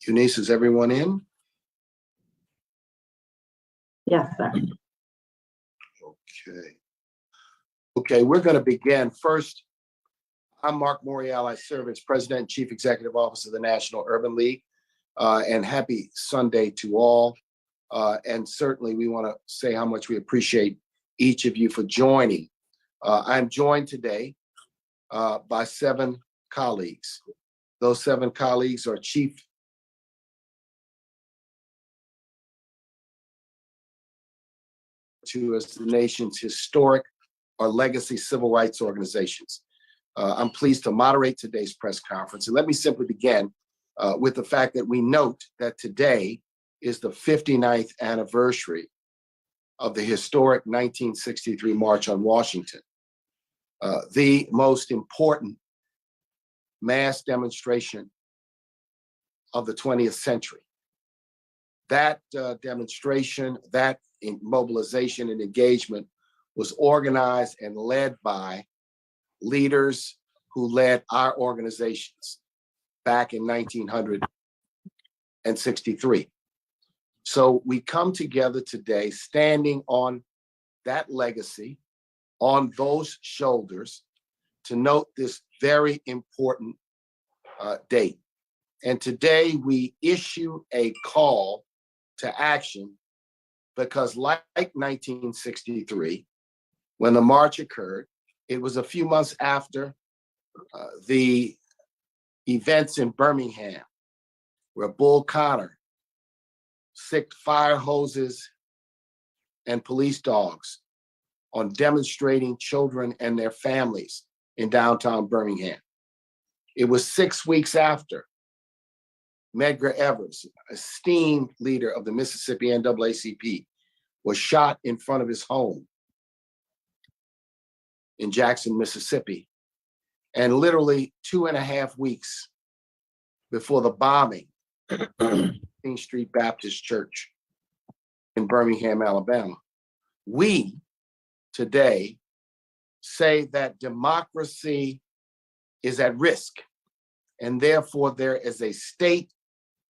Eunice, is everyone in? Yes, sir. Okay, we're going to begin. First, I'm Mark Morial. I serve as President and Chief Executive Officer of the National Urban League. And happy Sunday to all. And certainly we want to say how much we appreciate each of you for joining. I'm joined today by 7 colleagues. Those 7 colleagues are Chief to as the nation's historic or legacy civil rights organizations. I'm pleased to moderate today's press conference. And let me simply begin with the fact that we note that today is the 59th anniversary of the historic 1963 March on Washington, the most important mass demonstration of the 20th century. That demonstration, that mobilization and engagement was organized and led by leaders who led our organizations back in 1963. So we come together today standing on that legacy, on those shoulders, to note this very important date. And today we issue a call to action because, like 1963, when the march occurred, it was a few months after the events in Birmingham, where Bull Connor sicked fire hoses and police dogs on demonstrating children and their families in downtown Birmingham. It was 6 weeks after Medgar Evers, esteemed leader of the Mississippi NAACP, was shot in front of his home in Jackson, Mississippi. And literally 2.5 weeks before the bombing of King Street Baptist Church in Birmingham, Alabama, we today say that democracy is at risk, and therefore there is a state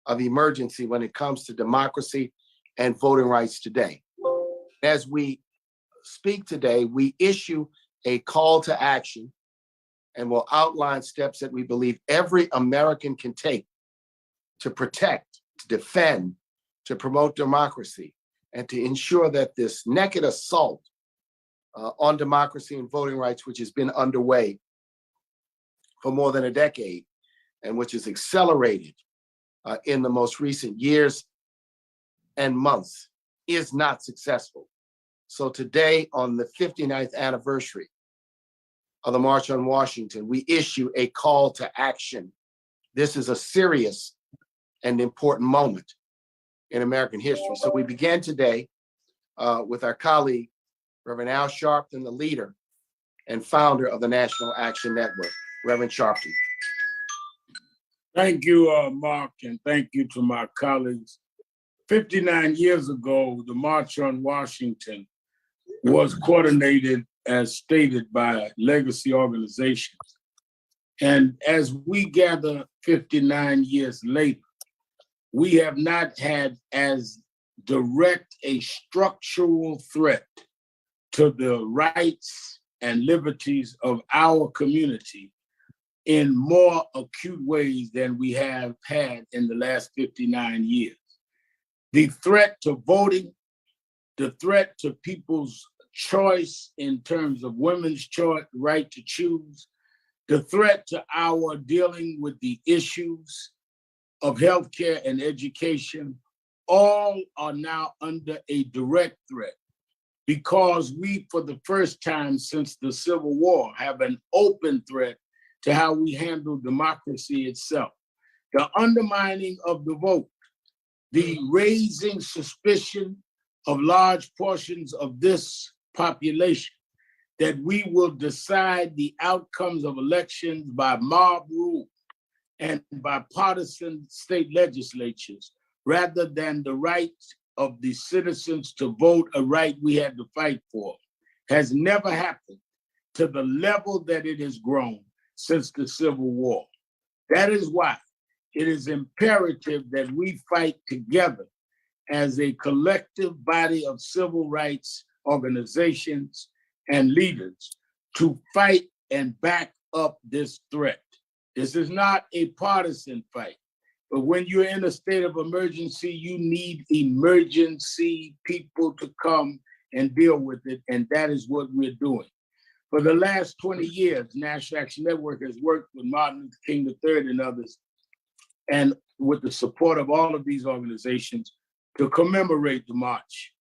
of emergency when it comes to democracy and voting rights today. As we speak today, we issue a call to action and will outline steps that we believe every American can take to protect, to defend, to promote democracy, and to ensure that this naked assault on democracy and voting rights, which has been underway for more than a decade, and which is accelerated in the most recent years and months, is not successful. So today, on the 59th anniversary of the March on Washington, we issue a call to action. This is a serious and important moment in American history. So we began today with our colleague, Reverend Al Sharpton, the leader and founder of the National Action Network. Reverend Sharpton. Thank you, Mark, and thank you to my colleagues. 59 years ago, the March on Washington was coordinated, as stated, by legacy organizations. And as we gather 59 years later, we have not had as direct a structural threat to the rights and liberties of our community in more acute ways than we have had in the last 59 years. The threat to voting, the threat to people's choice in terms of women's choice, right to choose, the threat to our dealing with the issues of healthcare and education, all are now under a direct threat because we, for the first time since the Civil War, have an open threat to how we handle democracy itself. The undermining of the vote, the raising suspicion of large portions of this population that we will decide the outcomes of elections by mob rule and by partisan state legislatures, rather than the right of the citizens to vote, a right we had to fight for, has never happened to the level that it has grown since the Civil War. That is why it is imperative that we fight together as a collective body of civil rights organizations and leaders to fight and back up this threat. This is not a partisan fight, but when you're in a state of emergency, you need emergency people to come and deal with it, and that is what we're doing. For the last 20 years, National Action Network has worked with Martin Luther King III and others, and with the support of all of these organizations, to commemorate the march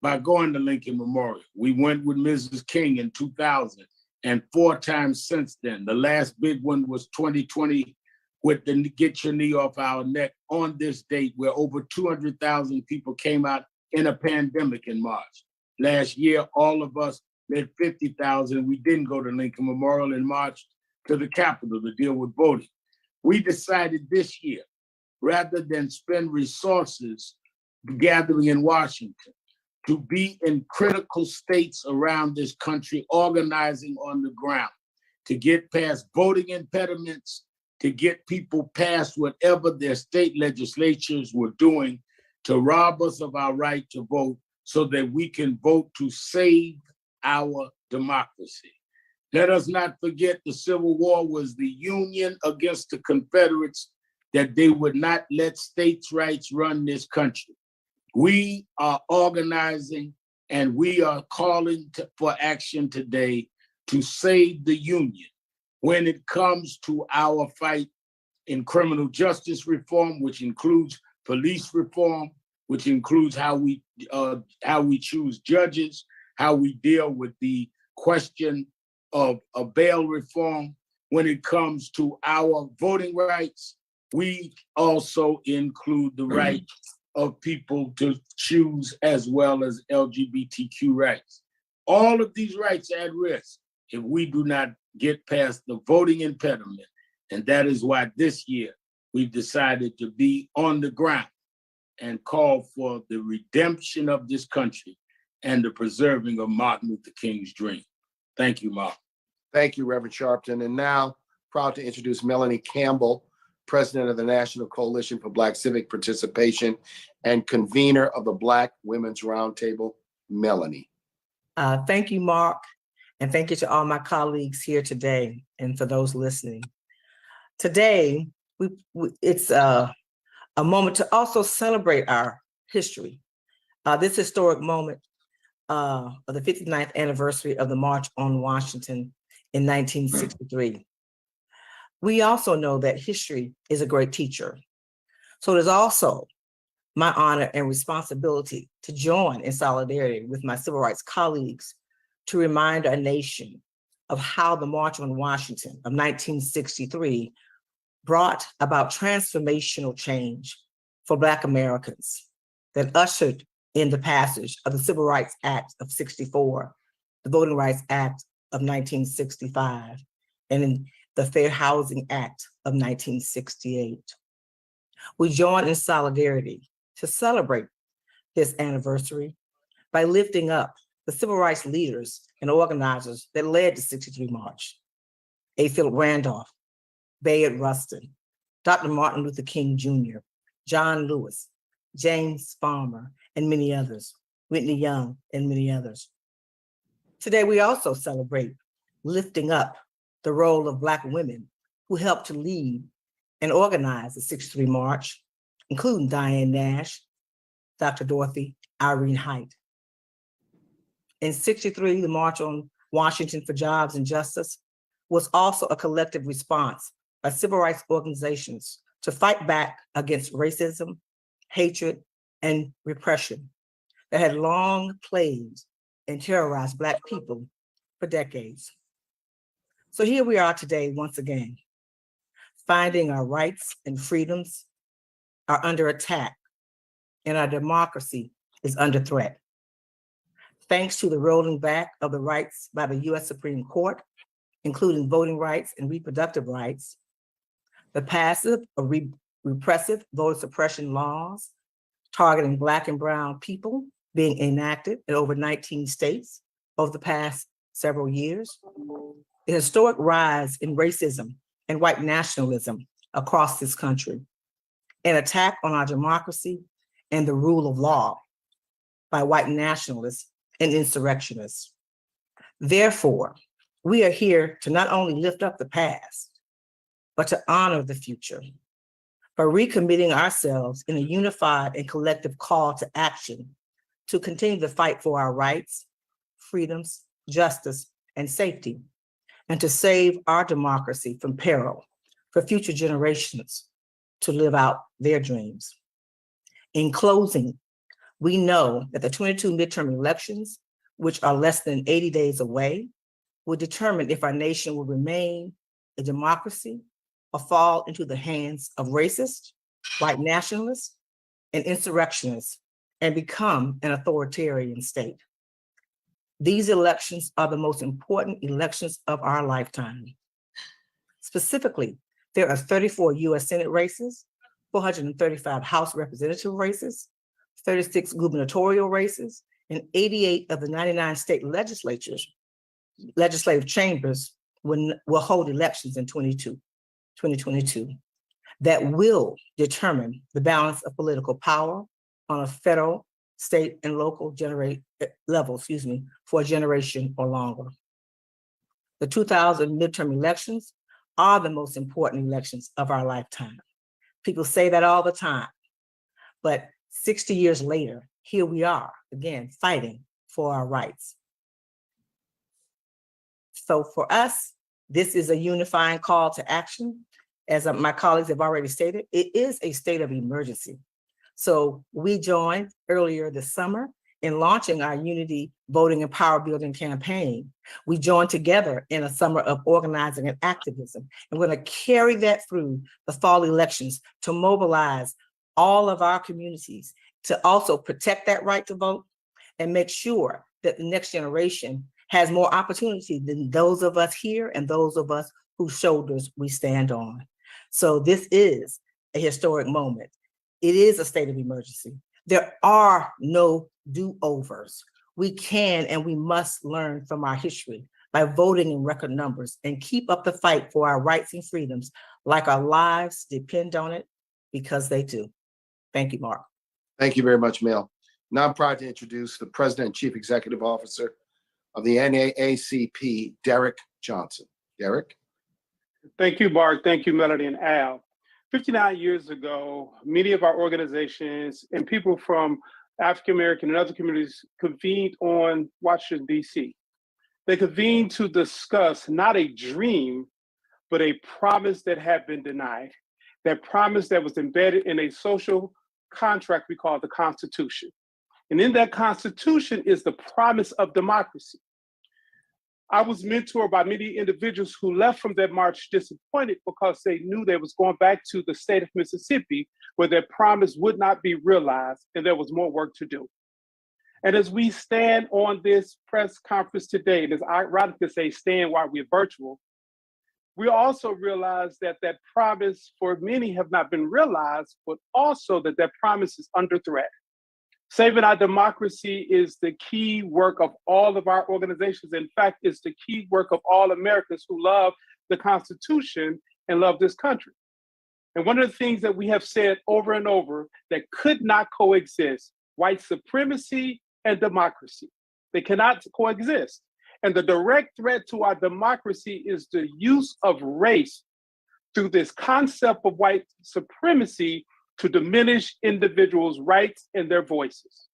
by going to Lincoln Memorial. We went with Mrs. King in 2000 and 4 times since then. The last big one was 2020 with the Get Your Knee Off Our Neck on this date, where over 200,000 people came out in a pandemic in March. Last year, all of us led 50,000. We didn't go to Lincoln Memorial in March to the Capitol to deal with voting. We decided this year, rather than spend resources gathering in Washington, to be in critical states around this country, organizing on the ground, to get past voting impediments, to get people past whatever their state legislatures were doing to rob us of our right to vote so that we can vote to save our democracy. Let us not forget the Civil War was the Union against the Confederates, that they would not let states' rights run this country. We are organizing and we are calling for action today to save the Union when it comes to our fight in criminal justice reform, which includes police reform, which includes how we choose judges, how we deal with the question of bail reform. When it comes to our voting rights, we also include the right of people to choose, as well as LGBTQ rights. All of these rights are at risk if we do not get past the voting impediment. And that is why this year we've decided to be on the ground and call for the redemption of this country and the preserving of Martin Luther King's dream. Thank you, Mark. Thank you, Reverend Sharpton. And now, proud to introduce Melanie Campbell, President of the National Coalition for Black Civic Participation and convener of the Black Women's Roundtable. Melanie. Thank you, Mark, and thank you to all my colleagues here today and for those listening. Today, it's a moment to also celebrate our history. This historic moment of the 59th anniversary of the March on Washington in 1963. We also know that history is a great teacher. So it is also my honor and responsibility to join in solidarity with my civil rights colleagues to remind our nation of how the March on Washington of 1963 brought about transformational change for Black Americans that ushered in the passage of the Civil Rights Act of '64, the Voting Rights Act of 1965, and in the Fair Housing Act of 1968. We join in solidarity to celebrate this anniversary by lifting up the civil rights leaders and organizers that led the '63 March: A. Philip Randolph, Bayard Rustin, Dr. Martin Luther King Jr., John Lewis, James Farmer, and many others, Whitney Young, and many others. Today, we also celebrate lifting up the role of Black women who helped to lead and organize the '63 March, including Diane Nash, Dr. Dorothy Irene Height. In '63, the March on Washington for Jobs and Justice was also a collective response by civil rights organizations to fight back against racism, hatred, and repression that had long plagued and terrorized Black people for decades. So here we are today, once again, finding our rights and freedoms are under attack and our democracy is under threat. Thanks to the rolling back of the rights by the US Supreme Court, including voting rights and reproductive rights, the passage of repressive voter suppression laws targeting Black and brown people being enacted in over 19 states over the past several years, the historic rise in racism and white nationalism across this country, an attack on our democracy and the rule of law by white nationalists and insurrectionists. Therefore, we are here to not only lift up the past, but to honor the future by recommitting ourselves in a unified and collective call to action to continue the fight for our rights, freedoms, justice, and safety, and to save our democracy from peril for future generations to live out their dreams. In closing, we know that the 22 midterm elections, which are less than 80 days away, will determine if our nation will remain a democracy or fall into the hands of racists, white nationalists, and insurrectionists and become an authoritarian state. These elections are the most important elections of our lifetime. Specifically, there are 34 US Senate races, 435 House representative races, 36 gubernatorial races, and 88 of the 99 state legislative chambers will hold elections in 2022 that will determine the balance of political power on a federal, state, and local level, for a generation or longer. The 2000 midterm elections are the most important elections of our lifetime. People say that all the time, but 60 years later, here we are again fighting for our rights. So for us, this is a unifying call to action. As my colleagues have already stated, it is a state of emergency. So we joined earlier this summer in launching our Unity Voting and Power Building campaign. We joined together in a summer of organizing and activism, and we're going to carry that through the fall elections to mobilize all of our communities to also protect that right to vote and make sure that the next generation has more opportunity than those of us here and those of us whose shoulders we stand on. So this is a historic moment. It is a state of emergency. There are no do-overs. We can and we must learn from our history by voting in record numbers and keep up the fight for our rights and freedoms like our lives depend on it, because they do. Thank you, Mark. Thank you very much, Mel. Now I'm proud to introduce the President and Chief Executive Officer of the NAACP, Derek Johnson. Derek? Thank you, Mark. Thank you, Melody and Al. 59 years ago, many of our organizations and people from African American and other communities convened on Washington, D.C. They convened to discuss not a dream, but a promise that had been denied. That promise that was embedded in a social contract we call the Constitution. And in that Constitution is the promise of democracy. I was mentored by many individuals who left from that march disappointed because they knew they was going back to the state of Mississippi where their promise would not be realized and there was more work to do. And as we stand on this press conference today, and it's ironic to say stand while we're virtual, we also realize that that promise for many have not been realized, but also that that promise is under threat. Saving our democracy is the key work of all of our organizations. In fact, it's the key work of all Americans who love the Constitution and love this country. And one of the things that we have said over and over that could not coexist, white supremacy and democracy. They cannot coexist. And the direct threat to our democracy is the use of race through this concept of white supremacy to diminish individuals' rights and their voices.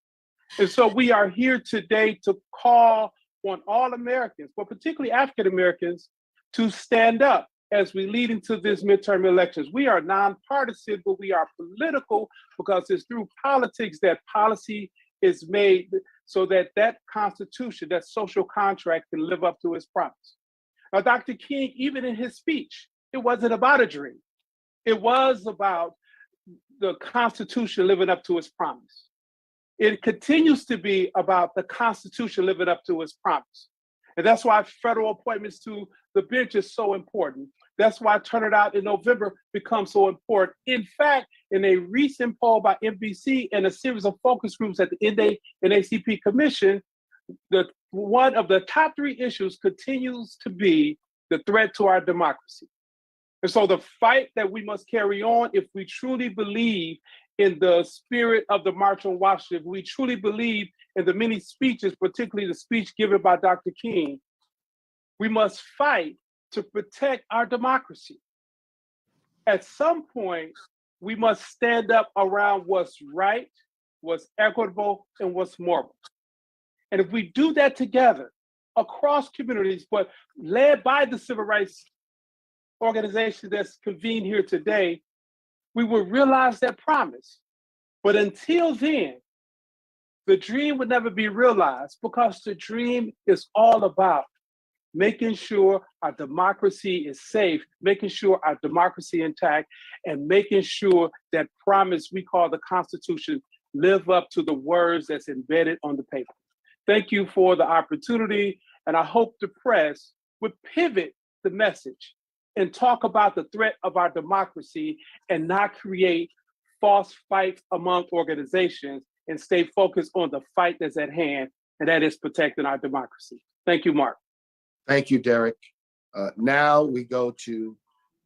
And so we are here today to call on all Americans, but particularly African Americans, to stand up as we lead into this midterm elections. We are nonpartisan, but we are political because it's through politics that policy is made so that that Constitution, that social contract can live up to its promise. Now, Dr. King, even in his speech, it wasn't about a dream. It was about the Constitution living up to its promise. It continues to be about the Constitution living up to its promise. And that's why federal appointments to the bench is so important. That's why turning out in November becomes so important. In fact, in a recent poll by NBC and a series of focus groups at the NAACP Commission, one of the top 3 issues continues to be the threat to our democracy. And so the fight that we must carry on, if we truly believe in the spirit of the March on Washington, if we truly believe in the many speeches, particularly the speech given by Dr. King, we must fight to protect our democracy. At some point, we must stand up around what's right, what's equitable, and what's moral. And if we do that together across communities, but led by the civil rights organization that's convened here today, we will realize that promise. But until then, the dream would never be realized, because the dream is all about making sure our democracy is safe, making sure our democracy intact, and making sure that promise we call the Constitution live up to the words that's embedded on the paper. Thank you for the opportunity, and I hope the press would pivot the message and talk about the threat of our democracy and not create false fights among organizations, and stay focused on the fight that's at hand, and that is protecting our democracy. Thank you, Mark. Thank you, Derek. Now we go to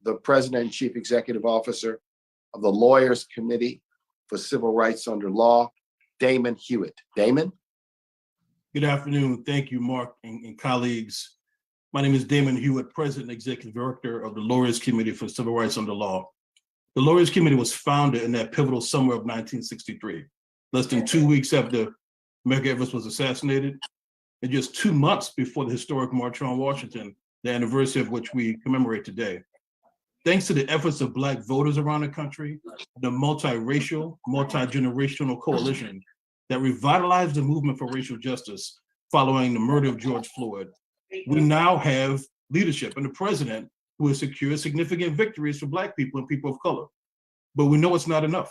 the President and Chief Executive Officer of the Lawyers Committee for Civil Rights Under Law, Damon Hewitt. Damon? Good afternoon. Thank you, Mark and colleagues. My name is Damon Hewitt, President and Executive Director of the Lawyers Committee for Civil Rights Under Law. The Lawyers Committee was founded in that pivotal summer of 1963, less than 2 weeks after Medgar Evers was assassinated, and just 2 months before the historic March on Washington, the anniversary of which we commemorate today. Thanks to the efforts of Black voters around the country, the multiracial, multi-generational coalition that revitalized the movement for racial justice following the murder of George Floyd, we now have leadership and a president who has secured significant victories for Black people and people of color. But we know it's not enough.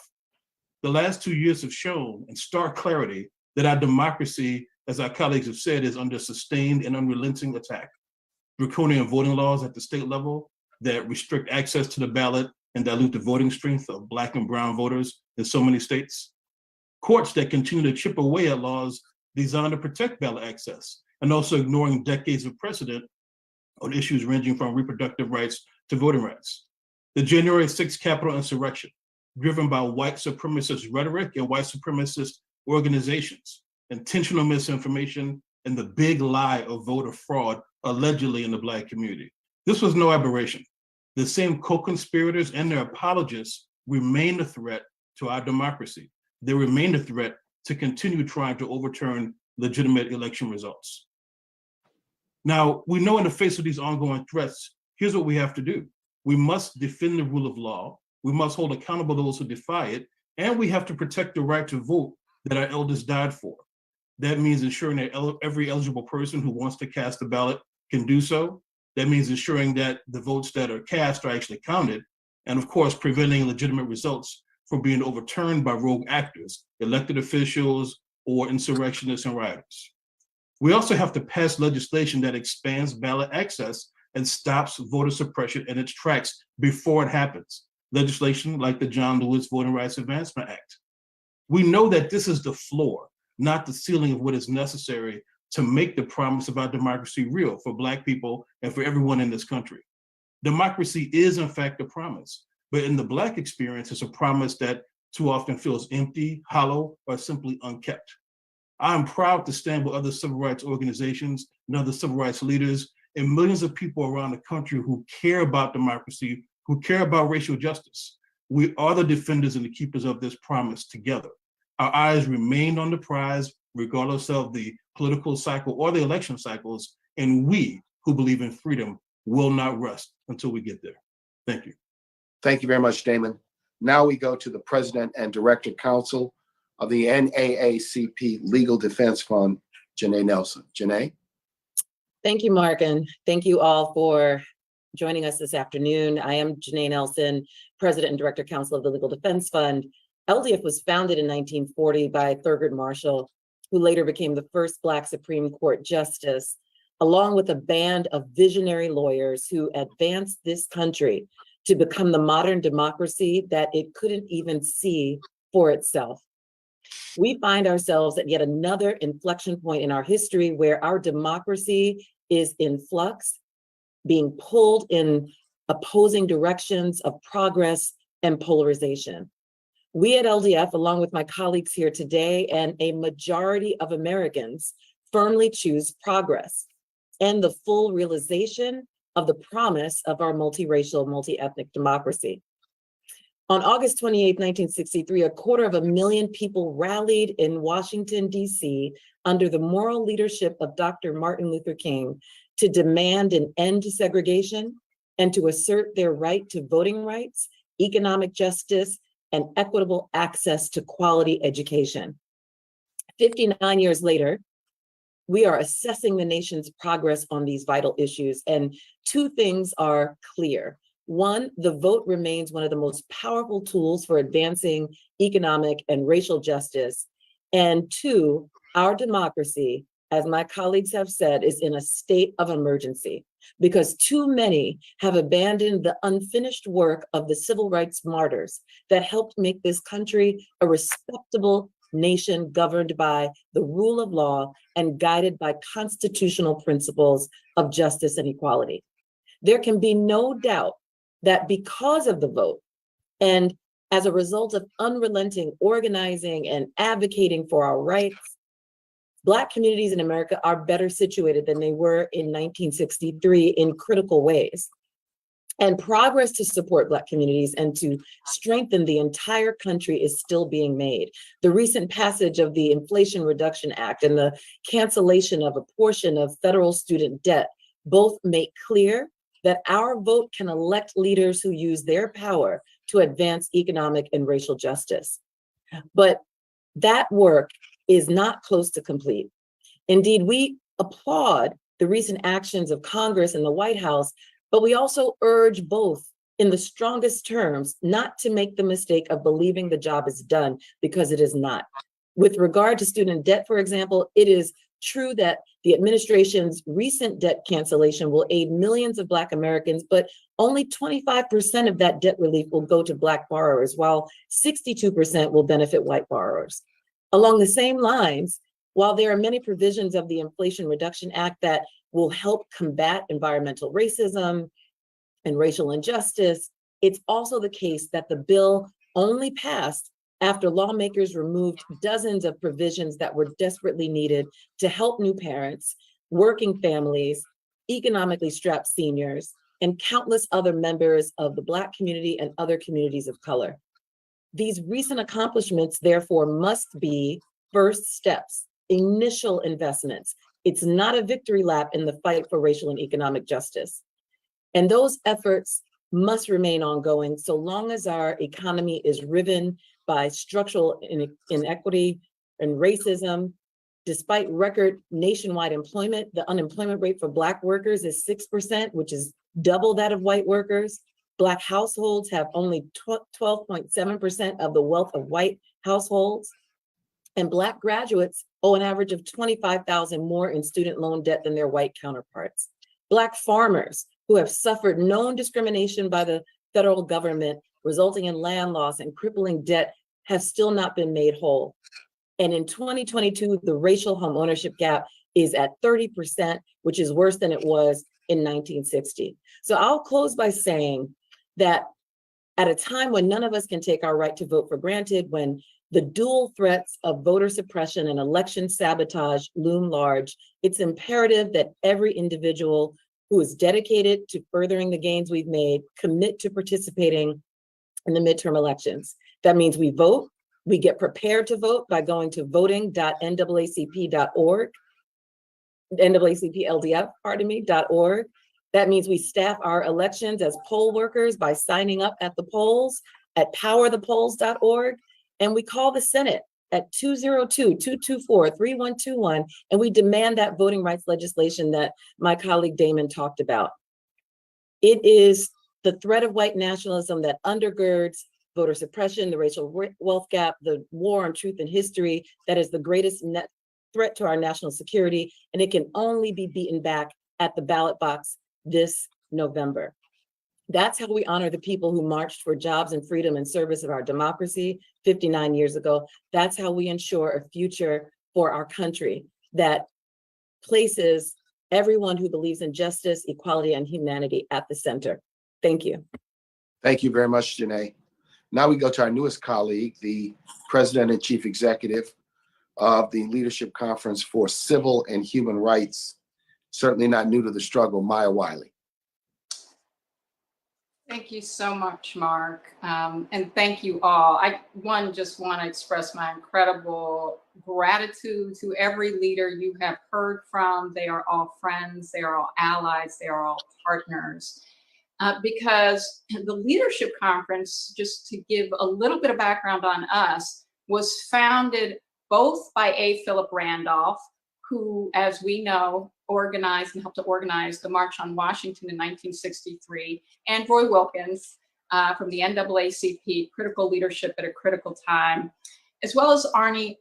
The last 2 years have shown in stark clarity that our democracy, as our colleagues have said, is under sustained and unrelenting attack. Draconian voting laws at the state level that restrict access to the ballot and dilute the voting strength of Black and brown voters in so many states. Courts that continue to chip away at laws designed to protect ballot access, and also ignoring decades of precedent on issues ranging from reproductive rights to voting rights. The January 6th Capitol insurrection, driven by white supremacist rhetoric and white supremacist organizations, intentional misinformation, and the big lie of voter fraud allegedly in the Black community. This was no aberration. The same co-conspirators and their apologists remain a threat to our democracy. They remain a threat to continue trying to overturn legitimate election results. Now, we know in the face of these ongoing threats, here's what we have to do. We must defend the rule of law. We must hold accountable those who defy it. And we have to protect the right to vote that our elders died for. That means ensuring that every eligible person who wants to cast a ballot can do so. That means ensuring that the votes that are cast are actually counted. And of course, preventing legitimate results from being overturned by rogue actors, elected officials, or insurrectionists and rioters. We also have to pass legislation that expands ballot access and stops voter suppression in its tracks before it happens. Legislation like the John Lewis Voting Rights Advancement Act. We know that this is the floor, not the ceiling of what is necessary to make the promise of our democracy real for Black people and for everyone in this country. Democracy is in fact a promise, but in the Black experience, it's a promise that too often feels empty, hollow, or simply unkept. I'm proud to stand with other civil rights organizations and other civil rights leaders and millions of people around the country who care about democracy, who care about racial justice. We are the defenders and the keepers of this promise together. Our eyes remain on the prize, regardless of the political cycle or the election cycles, and we who believe in freedom will not rest until we get there. Thank you. Thank you very much, Damon. Now we go to the President and Director Counsel of the NAACP Legal Defense Fund, Janae Nelson. Janae? Thank you, Mark, and thank you all for joining us this afternoon. I am Janae Nelson, President and Director Counsel of the Legal Defense Fund. LDF was founded in 1940 by Thurgood Marshall, who later became the first Black Supreme Court Justice, along with a band of visionary lawyers who advanced this country to become the modern democracy that it couldn't even see for itself. We find ourselves at yet another inflection point in our history where our democracy is in flux, being pulled in opposing directions of progress and polarization. We at LDF, along with my colleagues here today, and a majority of Americans, firmly choose progress and the full realization of the promise of our multiracial, multi-ethnic democracy. On August 28, 1963, 250,000 people rallied in Washington, D.C., under the moral leadership of Dr. Martin Luther King to demand an end to segregation and to assert their right to voting rights, economic justice, and equitable access to quality education. 59 years later, we are assessing the nation's progress on these vital issues, and two things are clear. One, the vote remains one of the most powerful tools for advancing economic and racial justice. And two, our democracy, as my colleagues have said, is in a state of emergency because too many have abandoned the unfinished work of the civil rights martyrs that helped make this country a respectable nation governed by the rule of law and guided by constitutional principles of justice and equality. There can be no doubt that because of the vote and as a result of unrelenting organizing and advocating for our rights, Black communities in America are better situated than they were in 1963 in critical ways. And progress to support Black communities and to strengthen the entire country is still being made. The recent passage of the Inflation Reduction Act and the cancellation of a portion of federal student debt both make clear that our vote can elect leaders who use their power to advance economic and racial justice. But that work is not close to complete. Indeed, we applaud the recent actions of Congress and the White House, but we also urge both in the strongest terms not to make the mistake of believing the job is done, because it is not. With regard to student debt, for example, it is true that the administration's recent debt cancellation will aid millions of Black Americans, but only 25% of that debt relief will go to Black borrowers, while 62% will benefit white borrowers. Along the same lines, while there are many provisions of the Inflation Reduction Act that will help combat environmental racism and racial injustice, it's also the case that the bill only passed after lawmakers removed dozens of provisions that were desperately needed to help new parents, working families, economically strapped seniors, and countless other members of the Black community and other communities of color. These recent accomplishments, therefore, must be first steps, initial investments. It's not a victory lap in the fight for racial and economic justice. And those efforts must remain ongoing so long as our economy is riven by structural inequity and racism. Despite record nationwide employment, the unemployment rate for Black workers is 6%, which is double that of white workers. Black households have only 12.7% of the wealth of white households. And Black graduates owe an average of $25,000 more in student loan debt than their white counterparts. Black farmers who have suffered known discrimination by the federal government, resulting in land loss and crippling debt, have still not been made whole. And in 2022, the racial home ownership gap is at 30%, which is worse than it was in 1960. So I'll close by saying that at a time when none of us can take our right to vote for granted, when the dual threats of voter suppression and election sabotage loom large, it's imperative that every individual who is dedicated to furthering the gains we've made commit to participating in the midterm elections. That means we vote, we get prepared to vote by going to voting.naacp.org, NAACPLDF.org. That means we staff our elections as poll workers by signing up at the polls at powerthepolls.org. And we call the Senate at 202-224-3121, and we demand that voting rights legislation that my colleague Damon talked about. It is the threat of white nationalism that undergirds voter suppression, the racial wealth gap, the war on truth and history that is the greatest threat to our national security, and it can only be beaten back at the ballot box this November. That's how we honor the people who marched for jobs and freedom in service of our democracy 59 years ago. That's how we ensure a future for our country that places everyone who believes in justice, equality, and humanity at the center. Thank you. Thank you very much, Janae. Now we go to our newest colleague, the President and Chief Executive of the Leadership Conference for Civil and Human Rights, certainly not new to the struggle, Maya Wiley. Thank you so much, Mark. And thank you all. I just want to express my incredible gratitude to every leader you have heard from. They are all friends, they are all allies, they are all partners. Because the Leadership Conference, just to give a little bit of background on us, was founded both by A. Philip Randolph, who, as we know, organized and helped to organize the March on Washington in 1963, and Roy Wilkins from the NAACP, Critical Leadership at a Critical Time, as well as Arnie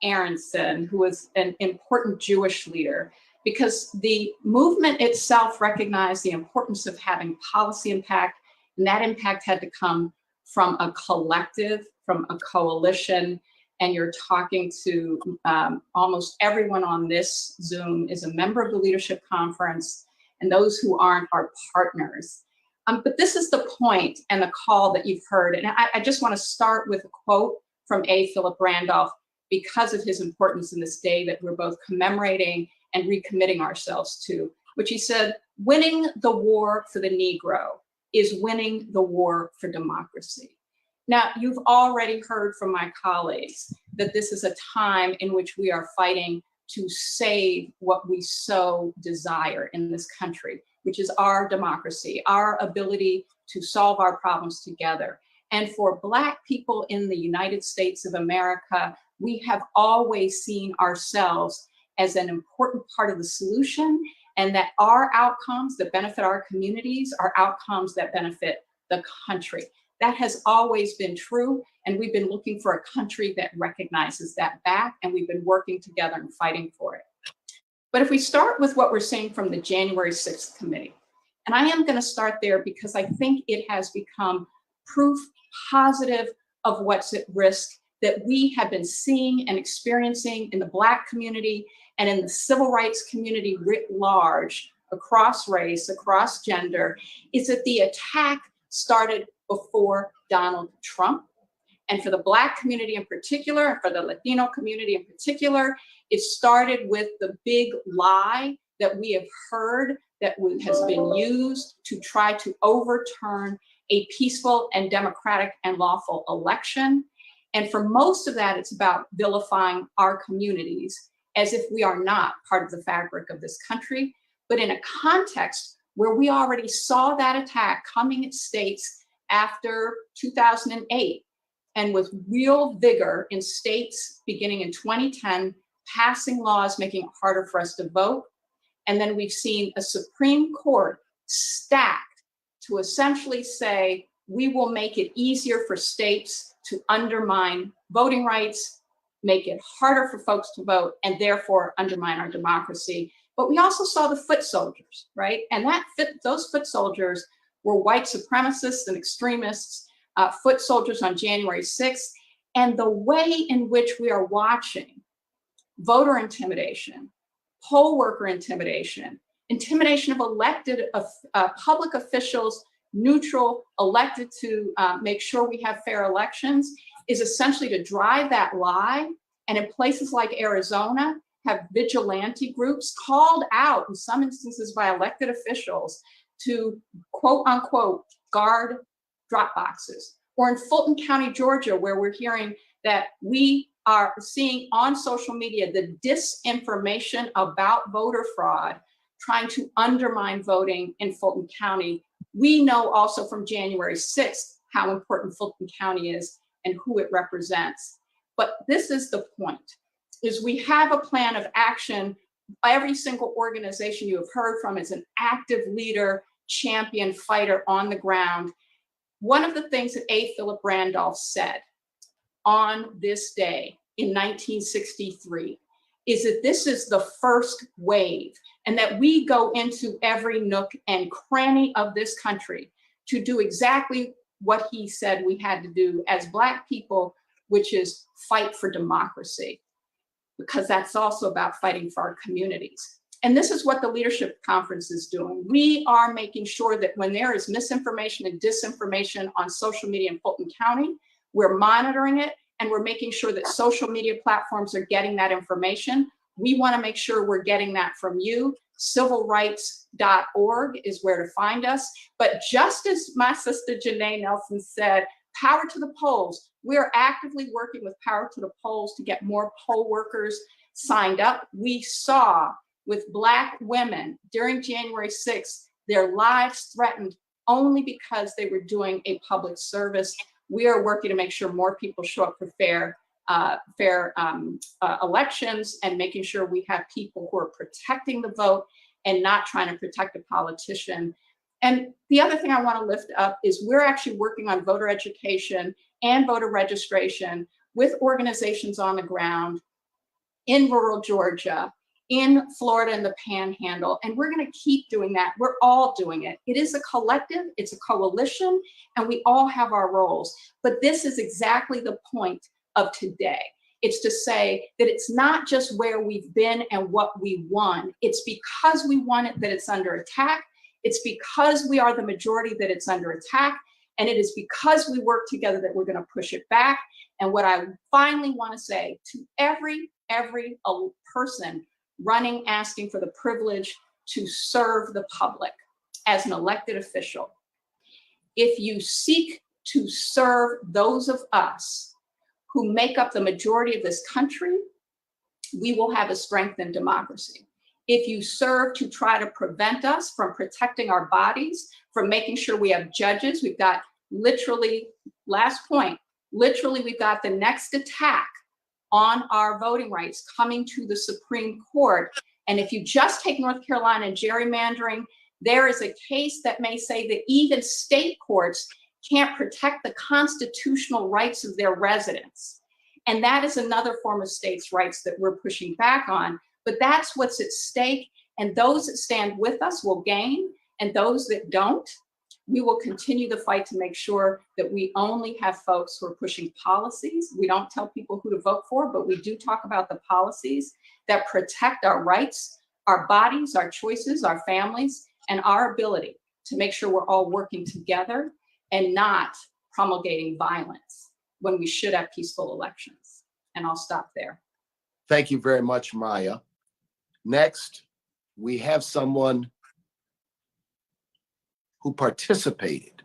Aronson, who was an important Jewish leader, because the movement itself recognized the importance of having policy impact, and that impact had to come from a collective, from a coalition. And you're talking to almost everyone on this Zoom is a member of the Leadership Conference, and those who aren't are partners. But this is the point and the call that you've heard. And I just want to start with a quote from A. Philip Randolph because of his importance in this day that we're both commemorating and recommitting ourselves to, which he said, "Winning the war for the Negro is winning the war for democracy." Now, you've already heard from my colleagues that this is a time in which we are fighting to save what we so desire in this country, which is our democracy, our ability to solve our problems together. And for Black people in the United States of America, we have always seen ourselves as an important part of the solution, and that our outcomes that benefit our communities are outcomes that benefit the country. That has always been true, and we've been looking for a country that recognizes that back, and we've been working together and fighting for it. But if we start with what we're seeing from the January 6th committee, and I am going to start there because I think it has become proof positive of what's at risk that we have been seeing and experiencing in the Black community and in the civil rights community writ large, across race, across gender, is that the attack started before Donald Trump. And for the Black community in particular, and for the Latino community in particular, it started with the big lie that we have heard that has been used to try to overturn a peaceful and democratic and lawful election. And for most of that, it's about vilifying our communities as if we are not part of the fabric of this country, but in a context where we already saw that attack coming at states after 2008, and with real vigor in states beginning in 2010, passing laws making it harder for us to vote. And then we've seen a Supreme Court stacked to essentially say, we will make it easier for states to undermine voting rights, make it harder for folks to vote, and therefore undermine our democracy. But we also saw the foot soldiers, right? And those foot soldiers were white supremacists and extremists, foot soldiers on January 6th. And the way in which we are watching voter intimidation, poll worker intimidation, intimidation of elected public officials, neutral, elected to make sure we have fair elections, is essentially to drive that lie. And in places like Arizona, have vigilante groups called out in some instances by elected officials to quote unquote guard drop boxes. Or in Fulton County, Georgia, where we're hearing that we are seeing on social media the disinformation about voter fraud trying to undermine voting in Fulton County. We know also from January 6th how important Fulton County is and who it represents. But this is the point, is we have a plan of action. Every single organization you have heard from is an active leader, champion, fighter on the ground. One of the things that A. Philip Randolph said on this day in 1963 is that this is the first wave, and that we go into every nook and cranny of this country to do exactly what he said we had to do as Black people, which is fight for democracy, because that's also about fighting for our communities. And this is what the Leadership Conference is doing. We are making sure that when there is misinformation and disinformation on social media in Fulton County, we're monitoring it and we're making sure that social media platforms are getting that information. We want to make sure we're getting that from you. Civilrights.org is where to find us. But just as my sister Janae Nelson said, power to the polls. We're actively working with Power to the Polls to get more poll workers signed up. We saw with Black women during January 6th, their lives threatened only because they were doing a public service. We are working to make sure more people show up for fair elections and making sure we have people who are protecting the vote and not trying to protect a politician. And the other thing I want to lift up is we're actually working on voter education and voter registration with organizations on the ground in rural Georgia, in Florida and the Panhandle, and we're going to keep doing that. We're all doing it. It is a collective, it's a coalition, and we all have our roles. But this is exactly the point of today. It's to say that it's not just where we've been and what we won. It's because we won it that it's under attack. It's because we are the majority that it's under attack. And it is because we work together that we're going to push it back. And what I finally want to say to every person running, asking for the privilege to serve the public as an elected official, if you seek to serve those of us who make up the majority of this country, we will have a strengthened democracy. If you serve to try to prevent us from protecting our bodies, from making sure we have judges, we've got literally, last point, literally we've got the next attack on our voting rights coming to the Supreme Court. And if you just take North Carolina and gerrymandering, there is a case that may say that even state courts can't protect the constitutional rights of their residents. And that is another form of states' rights that we're pushing back on. But that's what's at stake. And those that stand with us will gain. And those that don't, we will continue the fight to make sure that we only have folks who are pushing policies. We don't tell people who to vote for, but we do talk about the policies that protect our rights, our bodies, our choices, our families, and our ability to make sure we're all working together and not promulgating violence when we should have peaceful elections. And I'll stop there. Thank you very much, Maya. Next, we have someone who participated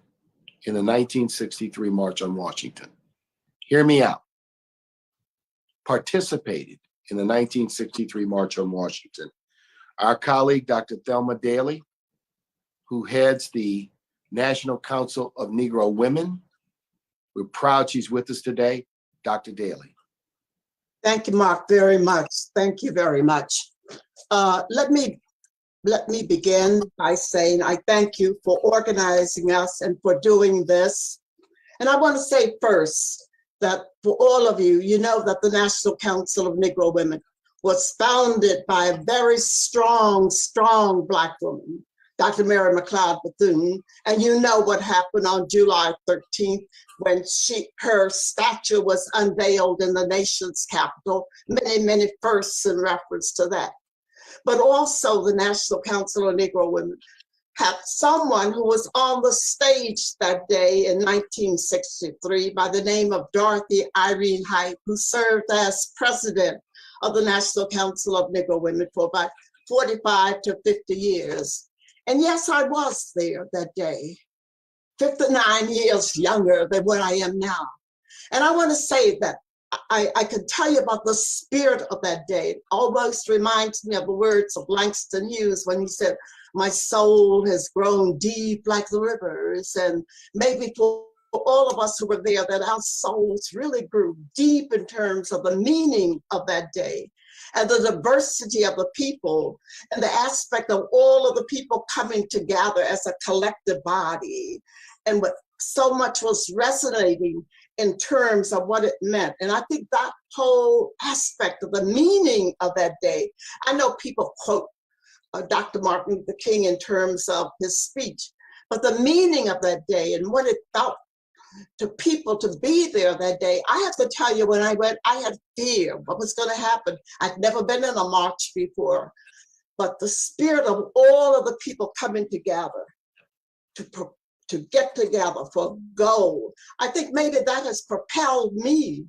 in the 1963 March on Washington. Hear me out. Participated in the 1963 March on Washington. Our colleague, Dr. Thelma Daly, who heads the National Council of Negro Women. We're proud she's with us today. Dr. Daly. Thank you, Mark, very much. Thank you very much. Let me begin by saying I thank you for organizing us and for doing this. And I want to say first that for all of you, you know that the National Council of Negro Women was founded by a very strong Black woman, Dr. Mary McLeod Bethune. And you know what happened on July 13th when her statue was unveiled in the nation's capital. Many firsts in reference to that. But also the National Council of Negro Women had someone who was on the stage that day in 1963 by the name of Dorothy Irene Height, who served as president of the National Council of Negro Women for about 45 to 50 years. And yes, I was there that day, 59 years younger than what I am now. And I want to say that I can tell you about the spirit of that day. It almost reminds me of the words of Langston Hughes when he said, "My soul has grown deep like the rivers." And maybe for all of us who were there, that our souls really grew deep in terms of the meaning of that day and the diversity of the people and the aspect of all of the people coming together as a collective body. And what so much was resonating in terms of what it meant. And I think that whole aspect of the meaning of that day, I know people quote Dr. Martin Luther King in terms of his speech, but the meaning of that day and what it felt to people to be there that day, I have to tell you, when I went, I had fear what was going to happen. I'd never been in a march before. but the spirit of all of the people coming together to get together for goal. I think maybe that has propelled me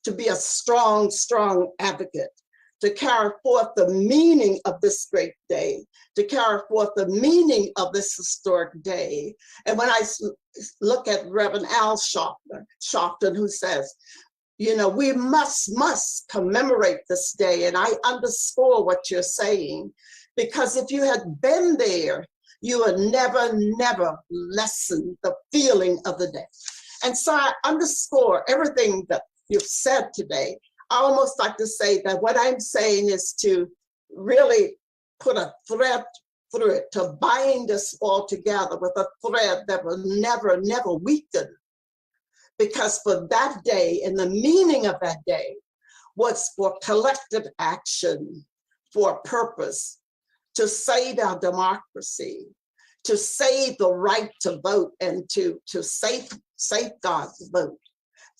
to be a strong, strong advocate, to carry forth the meaning of this great day, to carry forth the meaning of this historic day. And when I look at Reverend Al Sharpton, who says, you know, we must commemorate this day. And I underscore what you're saying, because if you had been there, you would never lessen the feeling of the day. And so I underscore everything that you've said today. I almost like to say that what I'm saying is to really put a thread through it, to bind us all together with a thread that will never weaken. Because for that day, and the meaning of that day was for collective action, for a purpose, to save our democracy, to save the right to vote, and to safeguard the vote,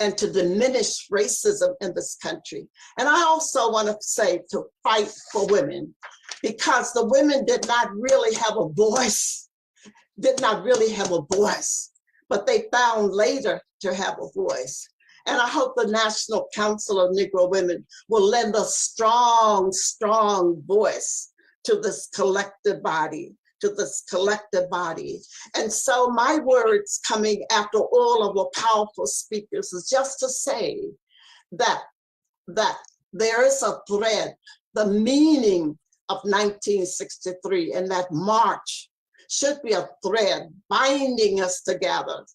and to diminish racism in this country. And I also want to say to fight for women, because the women did not really have a voice, but they found later to have a voice. And I hope the National Council of Negro Women will lend a strong, strong voice to this collective body, And so my words coming after all of the powerful speakers is just to say that there is a thread, the meaning of 1963, and that march should be a thread binding us together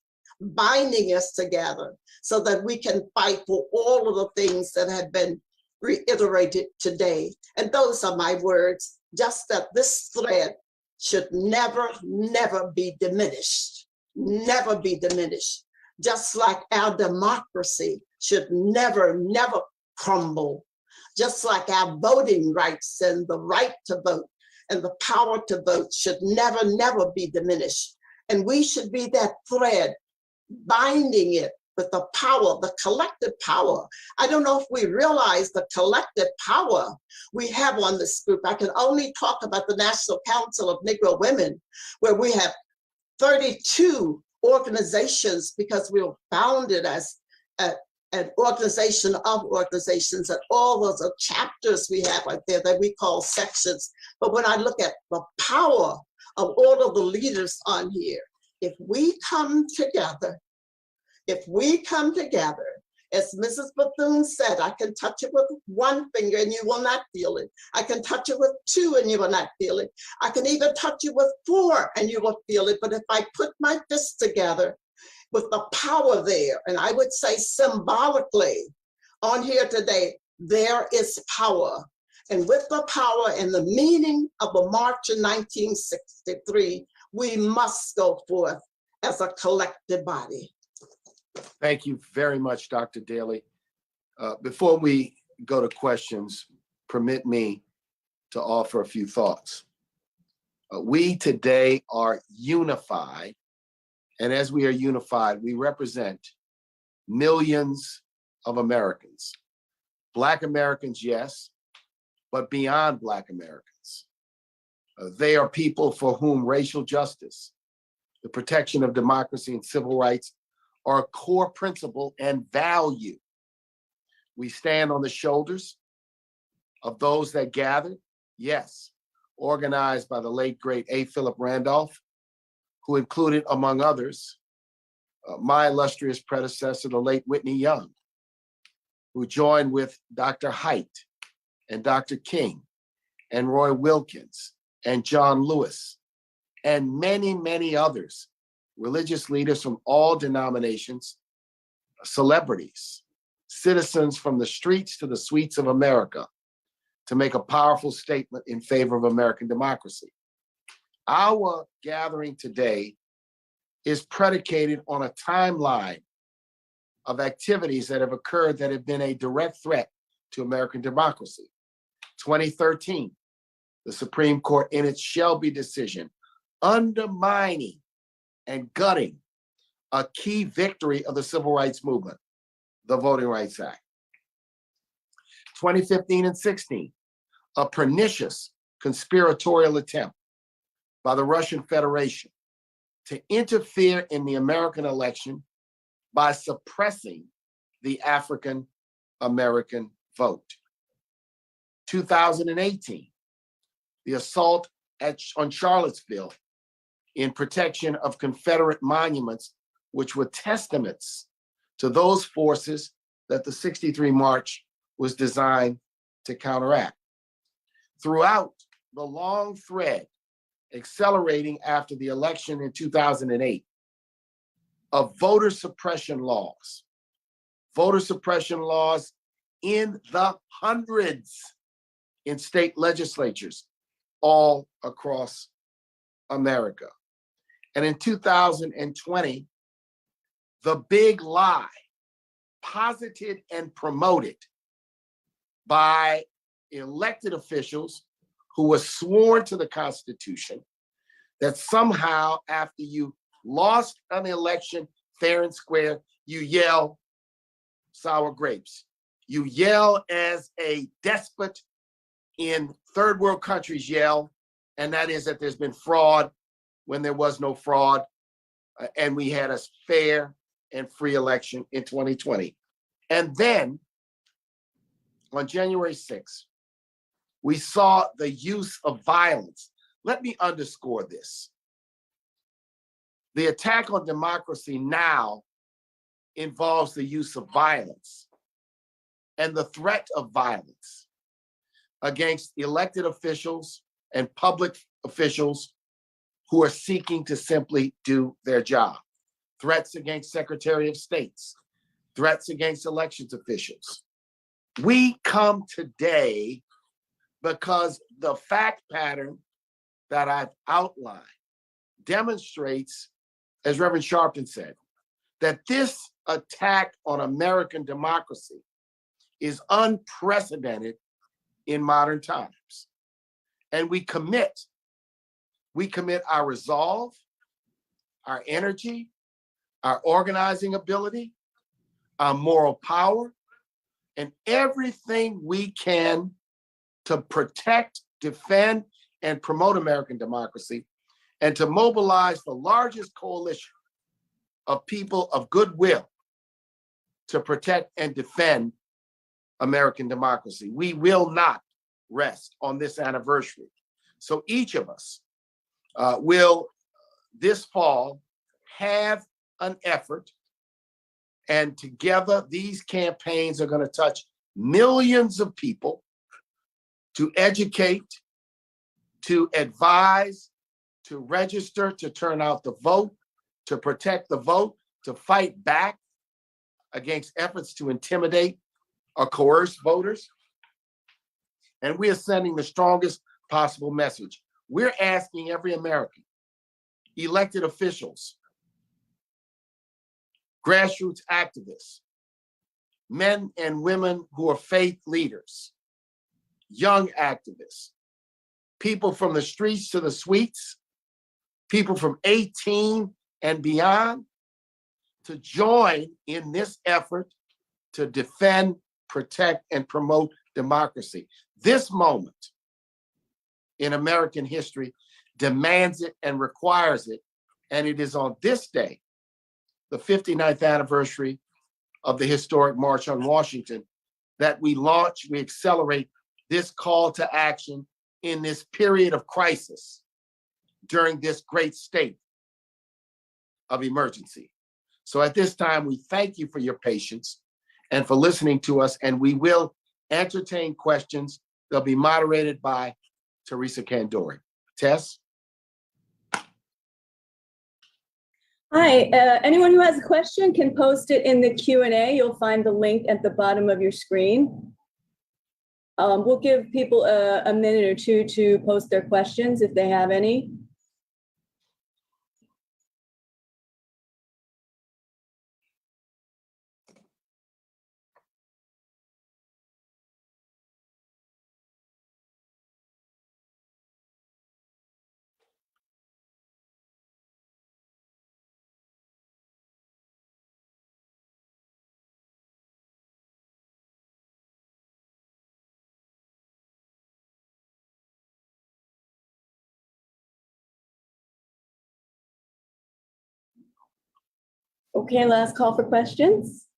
so that we can fight for all of the things that have been reiterated today. And those are my words, just that this thread should never be diminished, just like our democracy should never crumble, just like our voting rights and the right to vote and the power to vote should never be diminished. And we should be that thread binding it with the power, the collective power. I don't know if we realize the collective power we have on this group. I can only talk about the National Council of Negro Women, where we have 32 organizations, because we were founded as an organization of organizations, and all those are chapters we have right there that we call sections. But when I look at the power of all of the leaders on here, if we come together, as Mrs. Bethune said, I can touch it with one finger and you will not feel it. I can touch it with two and you will not feel it. I can even touch it with four and you will feel it. But if I put my fists together with the power there, and I would say symbolically on here today, there is power. And with the power and the meaning of the March in 1963, we must go forth as a collective body. Thank you very much, Dr. Daly. Before we go to questions, permit me to offer a few thoughts. We today are unified, and as we are unified, we represent millions of Americans. Black Americans, yes, but beyond Black Americans. They are people for whom racial justice, the protection of democracy and civil rights are a core principle and value. We stand on the shoulders of those that gathered, yes, organized by the late, great A. Philip Randolph, who included, among others, my illustrious predecessor, the late Whitney Young, who joined with Dr. Haidt and Dr. King and Roy Wilkins and John Lewis and many, many others, religious leaders from all denominations, celebrities, citizens from the streets to the suites of America, to make a powerful statement in favor of American democracy. Our gathering today is predicated on a timeline of activities that have occurred that have been a direct threat to American democracy. 2013, the Supreme Court in its Shelby decision, undermining and gutting a key victory of the civil rights movement, the Voting Rights Act. 2015 and 16, a pernicious conspiratorial attempt by the Russian Federation to interfere in the American election by suppressing the African American vote. 2018, the assault on Charlottesville in protection of Confederate monuments, which were testaments to those forces that the 63 March was designed to counteract. Throughout the long thread accelerating after the election in 2008 of voter suppression laws in the hundreds in state legislatures all across America. And in 2020, the big lie posited and promoted by elected officials who were sworn to the Constitution that somehow after you lost an election fair and square, you yell sour grapes. You yell as a despot in third world countries yell, and that is that there's been fraud when there was no fraud, and we had a fair and free election in 2020. And then on January 6th, we saw the use of violence. Let me underscore this. The attack on democracy now involves the use of violence and the threat of violence against elected officials and public officials who are seeking to simply do their job. Threats against Secretary of States, threats against elections officials. We come today because the fact pattern that I've outlined demonstrates, as Reverend Sharpton said, that this attack on American democracy is unprecedented in modern times. And we commit our resolve, our energy, our organizing ability, our moral power, and everything we can to protect, defend, and promote American democracy, and to mobilize the largest coalition of people of goodwill to protect and defend American democracy. We will not rest on this anniversary. So each of us will this fall have an effort, and together these campaigns are going to touch millions of people to educate, to advise, to register, to turn out the vote, to protect the vote, to fight back against efforts to intimidate or coerce voters. And we are sending the strongest possible message. We're asking every American, elected officials, grassroots activists, men and women who are faith leaders, young activists, people from the streets to the suites, people from 18 and beyond, to join in this effort to defend, protect, and promote democracy. This moment in American history demands it and requires it. And it is on this day, the 59th anniversary of the historic March on Washington, that we accelerate this call to action in this period of crisis during this great state of emergency. So at this time, we thank you for your patience and for listening to us, and we will entertain questions. They'll be moderated by Teresa Kandori. Tess? Hi, anyone who has a question can post it in the Q&A. You'll find the link at the bottom of your screen. We'll give people a minute or two to post their questions if they have any. Okay, last call for questions.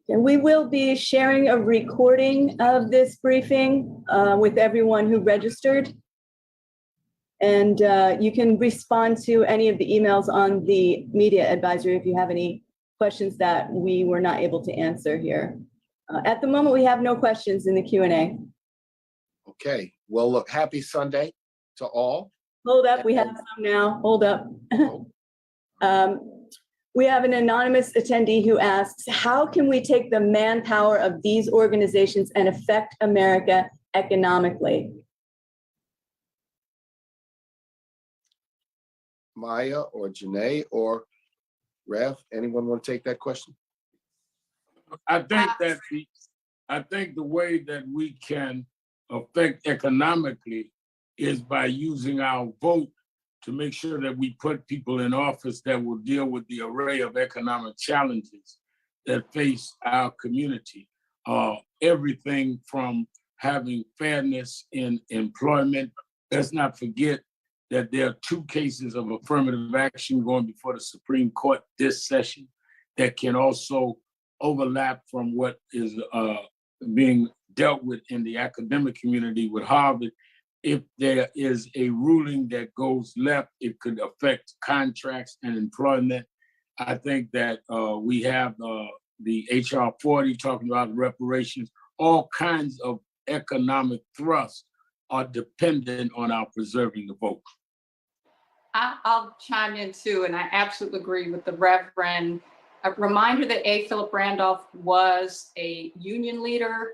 And we will be sharing a recording of this briefing with everyone who registered. And you can respond to any of the emails on the media advisory if you have any questions that we were not able to answer here. At the moment, we have no questions in the Q&A. Okay, well, look, happy Sunday to all. Hold up, we have some now. Hold up. We have an anonymous attendee who asks, how can we take the manpower of these organizations and affect America economically? Maya or Janae or Rev, anyone want to take that question? I think the way that we can affect economically is by using our vote to make sure that we put people in office that will deal with the array of economic challenges that face our community. Everything from having fairness in employment. Let's not forget that there are 2 cases of affirmative action going before the Supreme Court this session that can also overlap from what is being dealt with in the academic community with Harvard. If there is a ruling that goes left, it could affect contracts and employment. I think that we have the HR 40 talking about reparations. All kinds of economic thrusts are dependent on our preserving the vote. I'll chime in too, and I absolutely agree with the Reverend. A reminder that A. Philip Randolph was a union leader.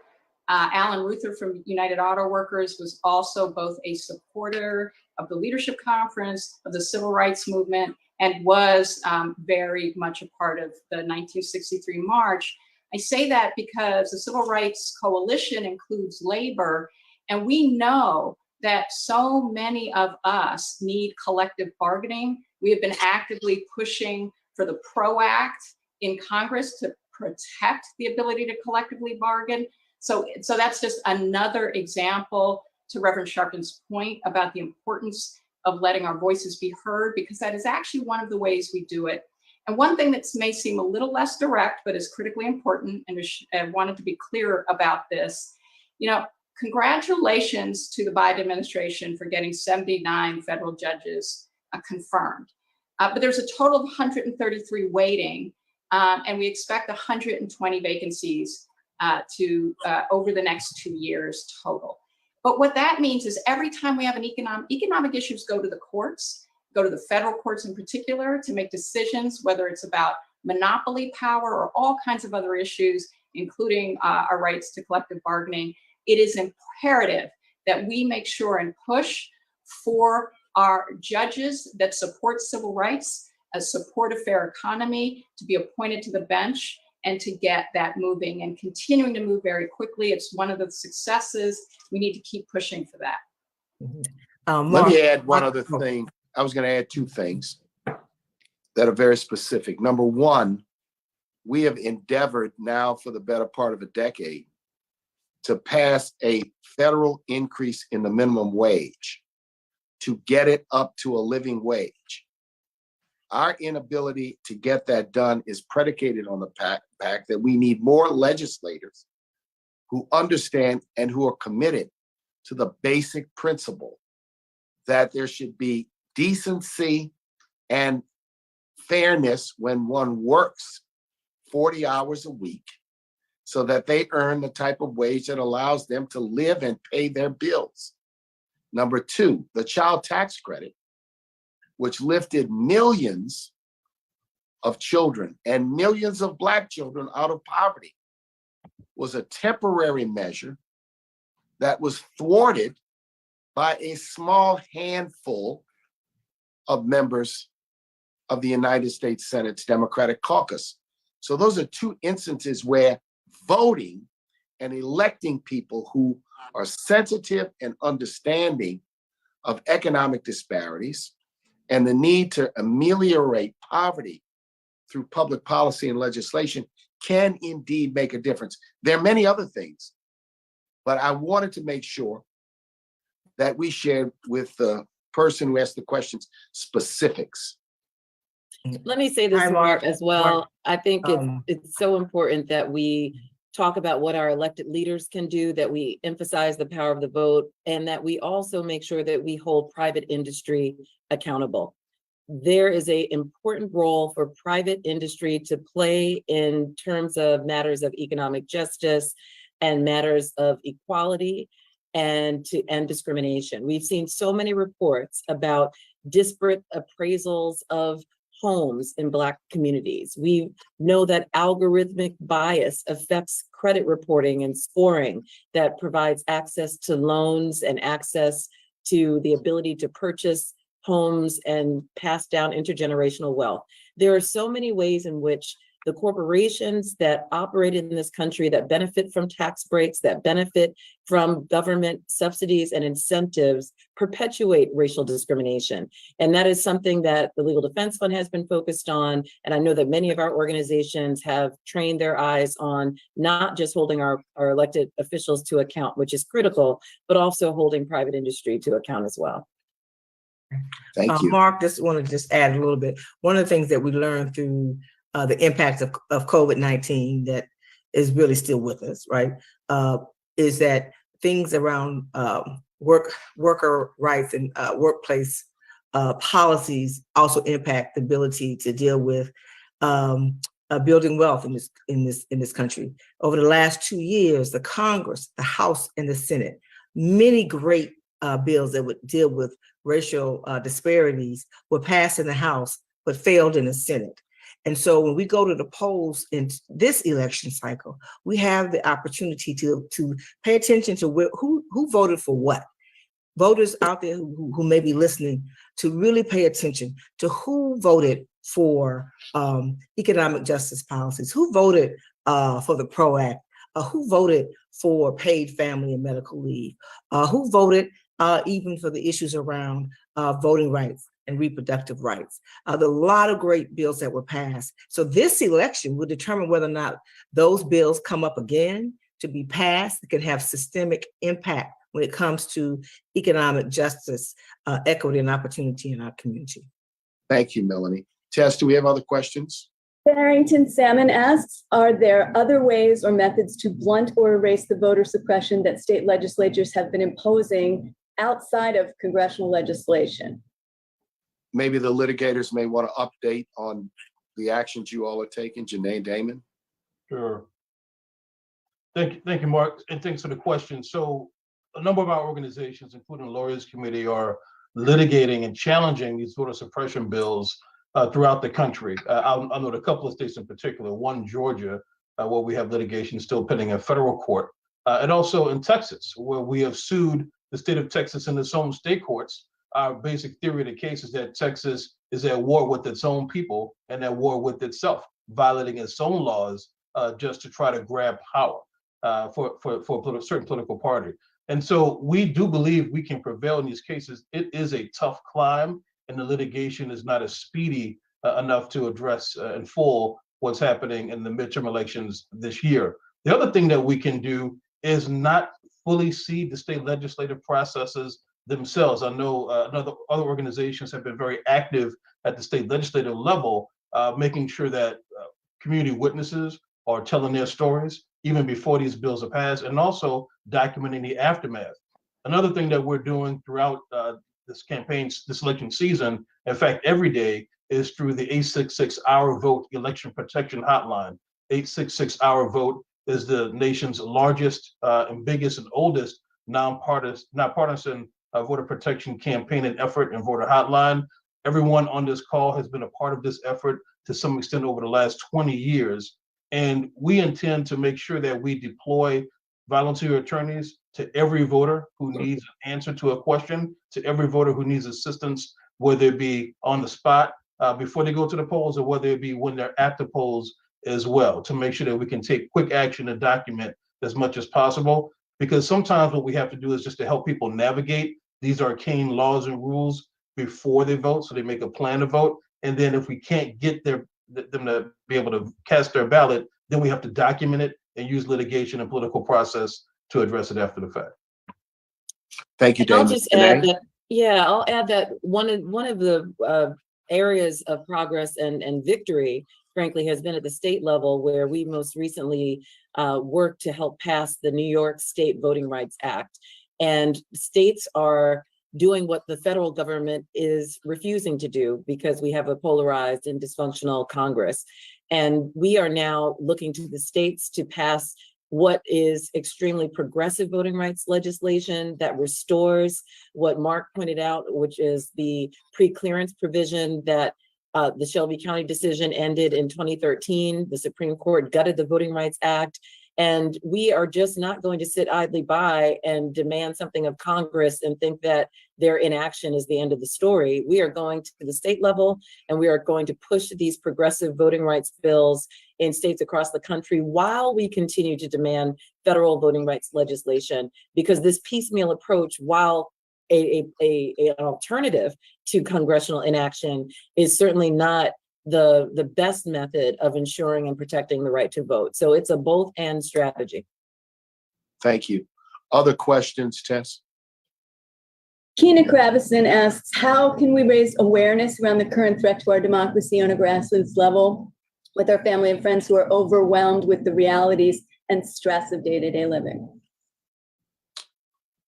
Alan Ruther from United Auto Workers was also both a supporter of the Leadership Conference, of the Civil Rights Movement, and was very much a part of the 1963 March. I say that because the Civil Rights Coalition includes labor, and we know that so many of us need collective bargaining. We have been actively pushing for the PRO Act in Congress to protect the ability to collectively bargain. So that's just another example to Reverend Sharpton's point about the importance of letting our voices be heard, because that is actually one of the ways we do it. And one thing that may seem a little less direct, but is critically important, and I wanted to be clear about this, congratulations to the Biden administration for getting 79 federal judges confirmed. But there's a total of 133 waiting, and we expect 120 vacancies over the next 2 years total. But what that means is every time we have an economic issues go to the courts, go to the federal courts in particular to make decisions, whether it's about monopoly power or all kinds of other issues, including our rights to collective bargaining. It is imperative that we make sure and push for our judges that support civil rights, support a fair economy, to be appointed to the bench, and to get that moving and continuing to move very quickly. It's one of the successes. We need to keep pushing for that. Let me add one other thing. I was going to add 2 things that are very specific. Number one, we have endeavored now for the better part of a decade to pass a federal increase in the minimum wage to get it up to a living wage. Our inability to get that done is predicated on the fact that we need more legislators who understand and who are committed to the basic principle that there should be decency and fairness when one works 40 hours a week so that they earn the type of wage that allows them to live and pay their bills. Number 2, the child tax credit, which lifted millions of children and millions of Black children out of poverty, was a temporary measure that was thwarted by a small handful of members of the United States Senate's Democratic caucus. So those are 2 instances where voting and electing people who are sensitive and understanding of economic disparities and the need to ameliorate poverty through public policy and legislation can indeed make a difference. There are many other things, but I wanted to make sure that we shared with the person who asked the questions specifics. Let me say this, Hi, Mark, Mark. as well. I think Um, it's so important that we talk about what our elected leaders can do, that we emphasize the power of the vote, and that we also make sure that we hold private industry accountable. There is an important role for private industry to play in terms of matters of economic justice and matters of equality and discrimination. We've seen so many reports about disparate appraisals of homes in Black communities. We know that algorithmic bias affects credit reporting and scoring that provides access to loans and access to the ability to purchase homes and pass down intergenerational wealth. There are so many ways in which the corporations that operate in this country, that benefit from tax breaks, that benefit from government subsidies and incentives, perpetuate racial discrimination. And that is something that the Legal Defense Fund has been focused on. And I know that many of our organizations have trained their eyes on not just holding our elected officials to account, which is critical, but also holding private industry to account as well. Thank you. Mark, just want to just add a little bit. One of the things that we learned through the impact of COVID-19 that is really still with us, right, is that things around worker rights and workplace policies also impact the ability to deal with building wealth in this country. Over the last 2 years, the Congress, the House, and the Senate, many great bills that would deal with racial disparities were passed in the House, but failed in the Senate. And so when we go to the polls in this election cycle, we have the opportunity to pay attention to who voted for what. Voters out there who may be listening, to really pay attention to who voted for economic justice policies, who voted for the PRO Act, who voted for paid family and medical leave, who voted even for the issues around voting rights and reproductive rights. There are a lot of great bills that were passed. So this election will determine whether or not those bills come up again to be passed. It can have systemic impact when it comes to economic justice, equity, and opportunity in our community. Thank you, Melanie. Tess, do we have other questions? Barrington Salmon asks, are there other ways or methods to blunt or erase the voter suppression that state legislatures have been imposing outside of congressional legislation? Maybe the litigators may want to update on the actions you all are taking. Janae Damon. Sure. Thank you, Mark, and thanks for the question. So a number of our organizations, including the Lawyers Committee, are litigating and challenging these voter suppression bills throughout the country. I'll note a couple of states in particular, one, Georgia, where we have litigation still pending in federal court, and also in Texas, where we have sued the state of Texas in its own state courts. Our basic theory of the case is that Texas is at war with its own people and at war with itself, violating its own laws just to try to grab power for a certain political party. And so we do believe we can prevail in these cases. It is a tough climb, and the litigation is not as speedy enough to address in full what's happening in the midterm elections this year. The other thing that we can do is not fully see the state legislative processes themselves. I know other organizations have been very active at the state legislative level, making sure that community witnesses are telling their stories even before these bills are passed, and also documenting the aftermath. Another thing that we're doing throughout this campaign, this election season, in fact, every day, is through the 866 Our Vote election protection hotline. 866 Our Vote is the nation's largest and biggest and oldest nonpartisan voter protection campaign and effort and voter hotline. Everyone on this call has been a part of this effort to some extent over the last 20 years. And we intend to make sure that we deploy volunteer attorneys to every voter who needs an answer to a question, to every voter who needs assistance, whether it be on the spot before they go to the polls, or whether it be when they're at the polls as well, to make sure that we can take quick action and document as much as possible. Because sometimes what we have to do is just to help people navigate these arcane laws and rules before they vote, so they make a plan to vote. And then if we can't get them to be able to cast their ballot, then we have to document it and use litigation and political process to address it after the fact. Thank you, I'll Damon. just add that, yeah, I'll add that one of the areas of progress and victory, frankly, has been at the state level, where we most recently worked to help pass the New York State Voting Rights Act. And states are doing what the federal government is refusing to do because we have a polarized and dysfunctional Congress. And we are now looking to the states to pass what is extremely progressive voting rights legislation that restores what Mark pointed out, which is the pre-clearance provision that the Shelby County decision ended in 2013. The Supreme Court gutted the Voting Rights Act. And we are just not going to sit idly by and demand something of Congress and think that their inaction is the end of the story. We are going to the state level, and we are going to push these progressive voting rights bills in states across the country while we continue to demand federal voting rights legislation, because this piecemeal approach, while an alternative to congressional inaction, is certainly not the best method of ensuring and protecting the right to vote. So it's a both and strategy. Thank you. Other questions, Tess? Keena Cravison asks, how can we raise awareness around the current threat to our democracy on a grassroots level with our family and friends who are overwhelmed with the realities and stress of day-to-day living?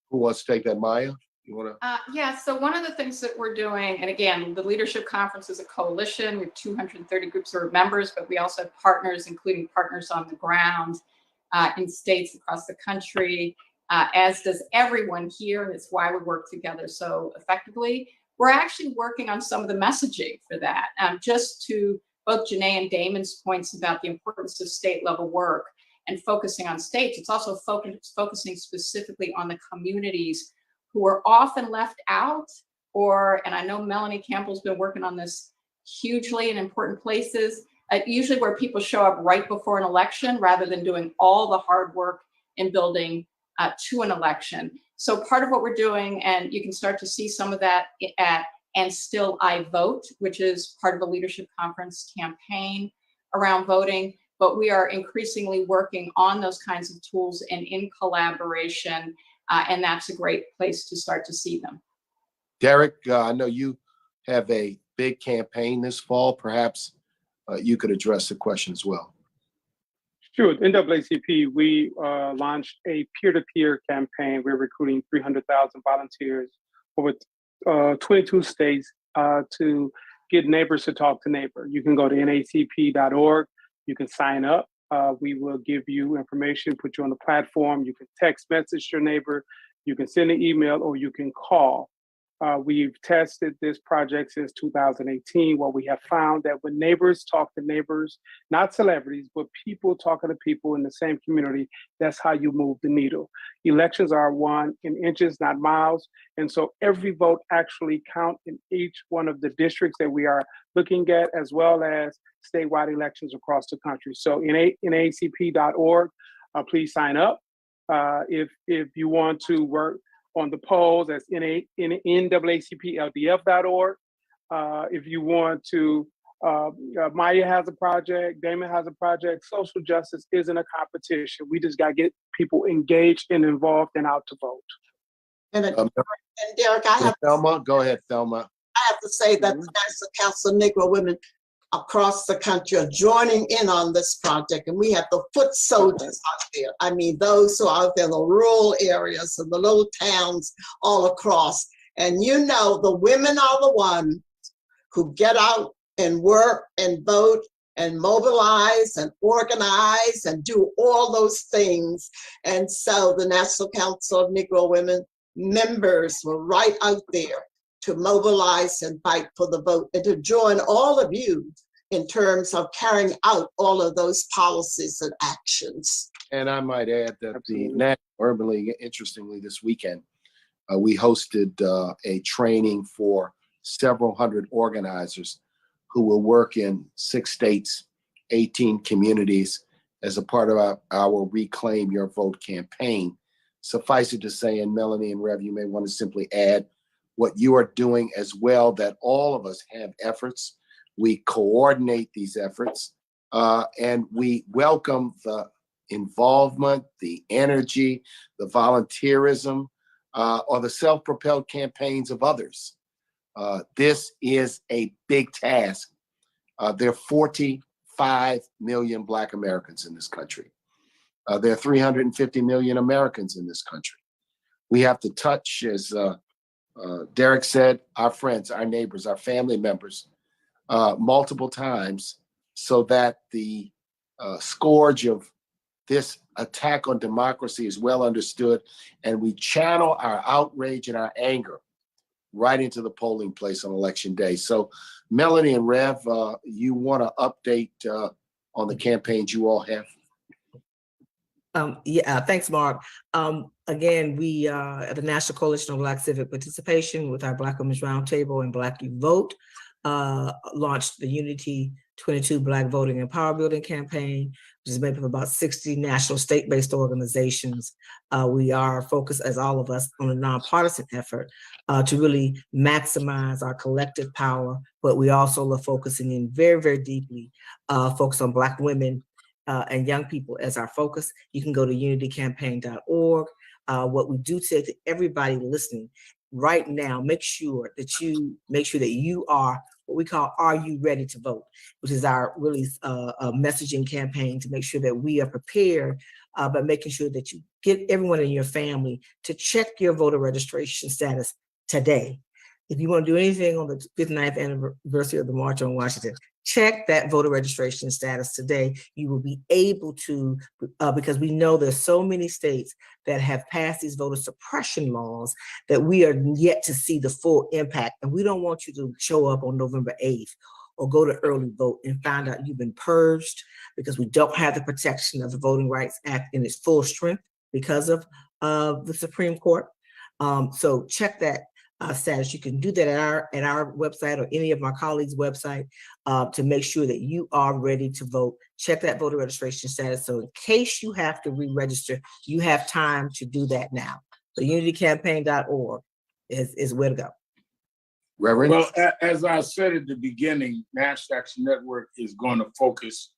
Who wants to take that, Maya? You want to? Yeah, so one of the things that we're doing, and again, the Leadership Conference is a coalition. We have 230 groups of members, but we also have partners, including partners on the ground in states across the country, as does everyone here, and it's why we work together so effectively. We're actually working on some of the messaging for that, just to both Janae and Damon's points about the importance of state-level work and focusing on states. It's also focusing specifically on the communities who are often left out, and I know Melanie Campbell's been working on this hugely in important places, usually where people show up right before an election rather than doing all the hard work in building to an election. So part of what we're doing, and you can start to see some of that at And Still I Vote, which is part of a Leadership Conference campaign around voting, but we are increasingly working on those kinds of tools and in collaboration. And that's a great place to start to see them. Derek, I know you have a big campaign this fall. Perhaps you could address the question as well. Sure. At NAACP, we launched a peer-to-peer campaign. We're recruiting 300,000 volunteers over 22 states to get neighbors to talk to neighbor. You can go to nacp.org. You can sign up. We will give you information, put you on the platform. You can text message your neighbor. You can send an email, or you can call. We've tested this project since 2018. What we have found that when neighbors talk to neighbors, not celebrities, but people talking to people in the same community, that's how you move the needle. Elections are won in inches, not miles. And so every vote actually counts in each one of the districts that we are looking at, as well as statewide elections across the country. So NAACP.org, please sign up. If you want to work on the polls, that's NAACPLDF.org. If you want to, Maya has a project, Damon has a project. Social justice isn't a competition. We just got to get people engaged and involved and out to vote. And Derek, Thelma, go ahead, Thelma. I have to say that the National Council of Negro Women across the country are joining in on this project, and we have the foot soldiers out there. I mean, those who are out there in the rural areas and the little towns all across. And you know, the women are the ones who get out and work and vote and mobilize and organize and do all those things. And so the National Council of Negro Women members were right out there to mobilize and fight for the vote, and to join all of you in terms of carrying out all of those policies and actions. And I might add that the National Urban League, interestingly, this weekend, we hosted a training for several hundred organizers who will work in 6 states, 18 communities as a part of our Reclaim Your Vote campaign. Suffice it to say, and Melanie and Rev, you may want to simply add what you are doing as well, that all of us have efforts. We coordinate these efforts, and we welcome the involvement, the energy, the volunteerism, or the self-propelled campaigns of others. This is a big task. There are 45 million Black Americans in this country. There are 350 million Americans in this country. We have to touch, as Derek said, our friends, our neighbors, our family members multiple times so that the scourge of this attack on democracy is well understood, and we channel our outrage and our anger right into the polling place on election day. So Melanie and Rev, you want to update on the campaigns you all have? Thanks, Mark. Again, we at the National Coalition on Black Civic Participation with our Black Women's Roundtable and Black You Vote launched the Unity 22 Black Voting and Power Building campaign, which is made up of about 60 national state-based organizations. We are focused, as all of us, on a nonpartisan effort to really maximize our collective power, but we also are focusing in very, very deeply, focus on Black women and young people as our focus. You can go to unitycampaign.org. What we do say to everybody listening right now, make sure that you are what we call "Are You Ready to Vote?", which is our really messaging campaign to make sure that we are prepared by making sure that you get everyone in your family to check your voter registration status today. If you want to do anything on the 59th anniversary of the March on Washington, check that voter registration status today. You will be able to, because we know there's so many states that have passed these voter suppression laws that we are yet to see the full impact. And we don't want you to show up on November 8th or go to early vote and find out you've been purged because we don't have the protection of the Voting Rights Act in its full strength because of the Supreme Court. So check that status. You can do that at our website or any of my colleagues' website to make sure that you are ready to vote. Check that voter registration status. So in case you have to re-register, you have time to do that now. So unitycampaign.org is where to go. Reverend? Well, as I said at the beginning, National Action Network is going to focus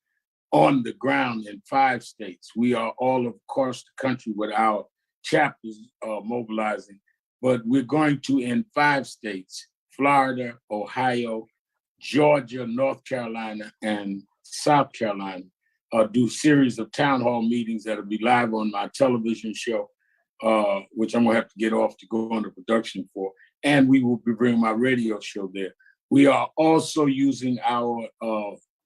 on the ground in 5 states. We are all across the country with our chapters mobilizing, but we're going to in 5 states: Florida, Ohio, Georgia, North Carolina, and South Carolina, do series of town hall meetings that'll be live on my television show, which I'm gonna have to get off to go into production for. And we will be bringing my radio show there. We are also using our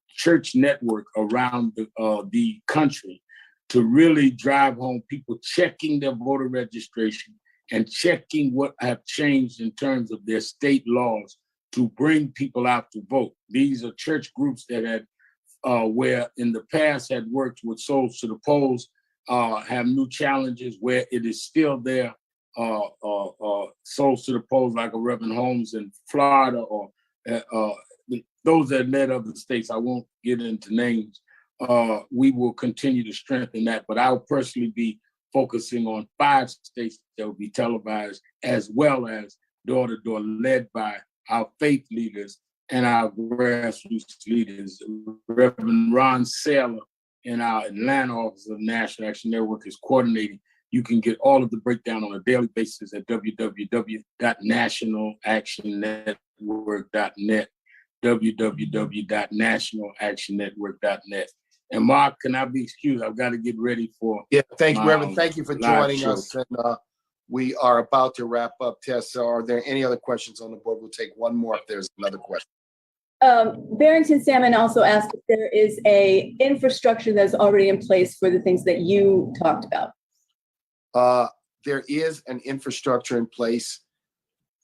church network around the country to really drive home people checking their voter registration and checking what have changed in terms of their state laws to bring people out to vote. These are church groups that had, where in the past had worked with Souls to the Polls, have new challenges where it is still there. Souls to the Polls, like a Reverend Holmes in Florida, or those that led other states. I won't get into names. We will continue to strengthen that, but I'll personally be focusing on 5 states that will be televised, as well as door to door, led by our faith leaders and our grassroots leaders. Reverend Ron Saylor in our Atlanta office of National Action Network is coordinating. You can get all of the breakdown on a daily basis at www.nationalactionnetwork.net, www.nationalactionnetwork.net. And Mark, can I be excused? I've got to get ready for. Yeah, thank you, Reverend. Thank you for joining show. us. And we are about to wrap up, Tessa. Are there any other questions on the board? We'll take one more if there's another question. Barrington Salmon also asked if there is a infrastructure that's already in place for the things that you talked about. There is an infrastructure in place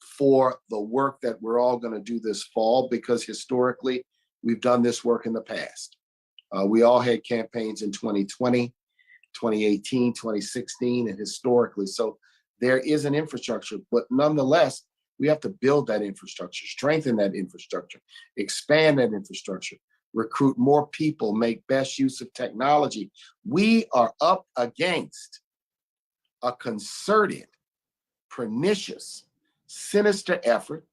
for the work that we're all going to do this fall, because historically we've done this work in the past. We all had campaigns in 2020, 2018, 2016, and historically. So there is an infrastructure, but nonetheless, we have to build that infrastructure, strengthen that infrastructure, expand that infrastructure, recruit more people, make best use of technology. We are up against a concerted, pernicious, sinister effort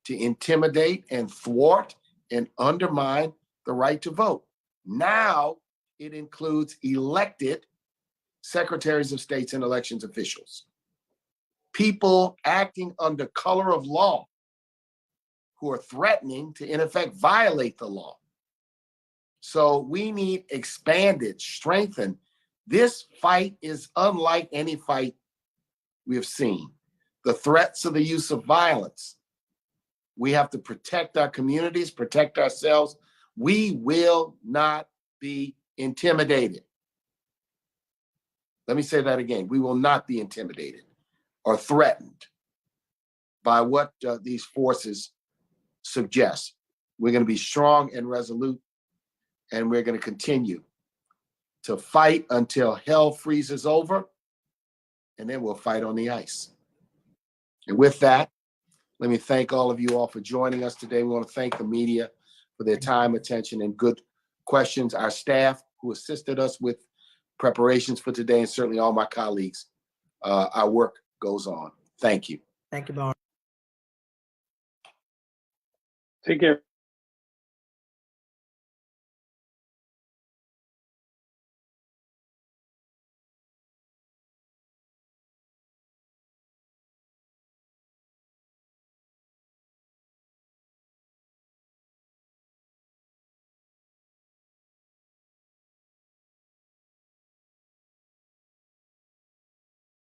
to intimidate and thwart and undermine the right to vote. Now it includes elected secretaries of states and elections officials, people acting under color of law who are threatening to, in effect, violate the law. So we need expanded, strengthened. This fight is unlike any fight we have seen. The threats of the use of violence. We have to protect our communities, protect ourselves. We will not be intimidated. Let me say that again. We will not be intimidated or threatened by what these forces suggest. We're going to be strong and resolute, and we're going to continue to fight until hell freezes over, and then we'll fight on the ice. And with that, let me thank all of you all for joining us today. We want to thank the media for their time, attention, and good questions. Our staff who assisted us with preparations for today, and certainly all my colleagues. Our work goes on. Thank you. Thank you, Mark. Take care.